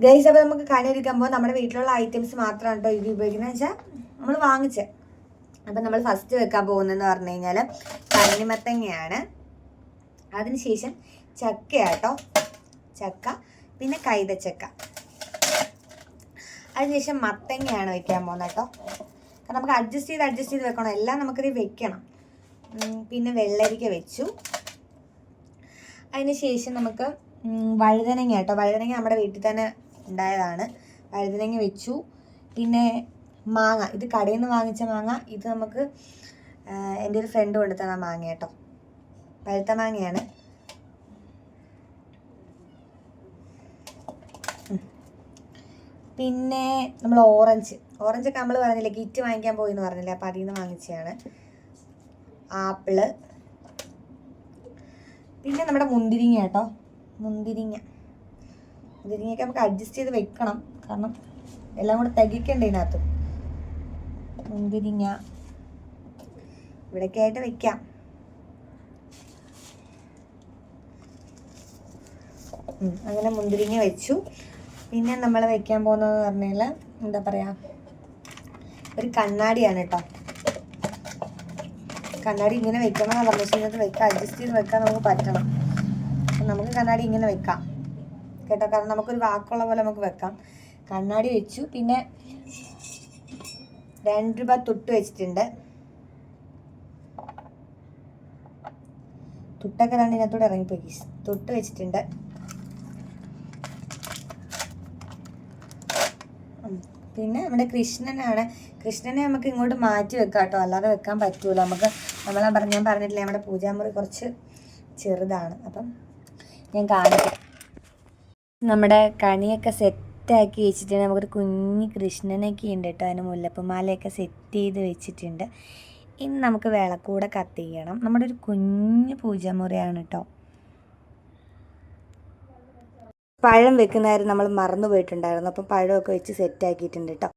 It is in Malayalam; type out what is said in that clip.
ഗൈസ്, അപ്പോൾ നമുക്ക് കണി ഒരുക്കുമ്പോൾ നമ്മുടെ വീട്ടിലുള്ള ഐറ്റംസ് മാത്രമാണ് കേട്ടോ ഇത് ഉപയോഗിക്കുന്നത് വെച്ചാൽ നമ്മൾ വാങ്ങിച്ചത്. അപ്പം നമ്മൾ ഫസ്റ്റ് വെക്കാൻ പോകുന്നതെന്ന് പറഞ്ഞു കഴിഞ്ഞാൽ തണ്ണിമത്തങ്ങയാണ്. അതിനുശേഷം ചക്കയാട്ടോ, ചക്ക, പിന്നെ കൈതച്ചക്ക. അതിനുശേഷം മത്തങ്ങയാണ് വെക്കാൻ പോകുന്നത് കേട്ടോ. കാരണം നമുക്ക് അഡ്ജസ്റ്റ് ചെയ്ത് വെക്കണം, എല്ലാം നമുക്കിത് വെക്കണം. പിന്നെ വെള്ളരിക്ക വെച്ചു. അതിനുശേഷം നമുക്ക് വഴുതനങ്ങ കേട്ടോ, വഴുതനങ്ങ നമ്മുടെ വീട്ടിൽ തന്നെ ഉണ്ടായതാണ്. വഴുതനങ്ങ വെച്ചു. പിന്നെ മാങ്ങ, ഇത് കടയിൽ നിന്ന് വാങ്ങിച്ച മാങ്ങ, ഇത് നമുക്ക് എൻ്റെ ഒരു ഫ്രണ്ട് കൊണ്ടു തന്ന മാങ്ങ കേട്ടോ, പഴുത്ത മാങ്ങയാണ്. പിന്നെ നമ്മൾ ഓറഞ്ചൊക്കെ നമ്മൾ പറഞ്ഞില്ലേ കിറ്റ് വാങ്ങിക്കാൻ പോയി എന്ന് പറഞ്ഞില്ലേ, അപ്പോൾ അതിൽ നിന്ന് വാങ്ങിച്ചതാണ്. ആപ്പിള്, പിന്നെ നമ്മുടെ മുന്തിരിങ്ങ കേട്ടോ, മുന്തിരിങ്ങയൊക്കെ നമുക്ക് അഡ്ജസ്റ്റ് ചെയ്ത് വെക്കണം, കാരണം എല്ലാം കൂടെ തികയ്ക്കണ്ടേ ഇതിനകത്ത്. മുന്തിരിങ്ങ ഇവിടെയൊക്കെ ആയിട്ട് വെക്കാം. അങ്ങനെ മുന്തിരിങ്ങ വെച്ചു. പിന്നെ നമ്മൾ വെക്കാൻ പോകുന്നതെന്ന് പറഞ്ഞാൽ എന്താ പറയുക, ഒരു കണ്ണാടിയാണ് കേട്ടോ. കണ്ണാടി ഇങ്ങനെ വെക്കണമെന്നാണ് പറഞ്ഞത്, പക്ഷേ ഇതിനകത്ത് വെക്കാം, അഡ്ജസ്റ്റ് ചെയ്ത് വെക്കാൻ നമുക്ക് പറ്റണം. അപ്പം നമുക്ക് കണ്ണാടി ഇങ്ങനെ വെക്കാം കേട്ടോ, കാരണം നമുക്കൊരു വാക്കുള്ള പോലെ നമുക്ക് വെക്കാം. കണ്ണാടി വെച്ചു. പിന്നെ 2 രൂപ തുട്ട് വെച്ചിട്ടുണ്ട്. തുട്ടൊക്കെ രണ്ട് ഇതിനകത്തൂടെ ഇറങ്ങിപ്പോയി. തുട്ട് വെച്ചിട്ടുണ്ട്. പിന്നെ നമ്മുടെ കൃഷ്ണനെ നമുക്ക് ഇങ്ങോട്ട് മാറ്റി വെക്കാം കേട്ടോ, അല്ലാതെ വെക്കാൻ പറ്റൂല നമുക്ക്. ഞാൻ പറഞ്ഞിട്ടില്ലേ നമ്മുടെ പൂജാമുറി കുറച്ച് ചെറുതാണ്, അപ്പം ഞാൻ കാണിക്കാം. നമ്മുടെ കണിയൊക്കെ സെറ്റാക്കി വെച്ചിട്ടുണ്ട്. നമുക്കൊരു കുഞ്ഞ് കൃഷ്ണനൊക്കെ ഉണ്ട് കേട്ടോ, അതിന് മുല്ലപ്പൂമാലയൊക്കെ സെറ്റ് ചെയ്ത് വെച്ചിട്ടുണ്ട്. ഇനി നമുക്ക് വിളക്കൂടെ കത്തിക്കണം. നമ്മുടെ ഒരു കുഞ്ഞ് പൂജാമുറിയാണ് കേട്ടോ. പഴം വെക്കുന്ന കാര്യം നമ്മൾ മറന്നു പോയിട്ടുണ്ടായിരുന്നു, അപ്പം പഴമൊക്കെ വെച്ച് സെറ്റാക്കിയിട്ടുണ്ട് കേട്ടോ.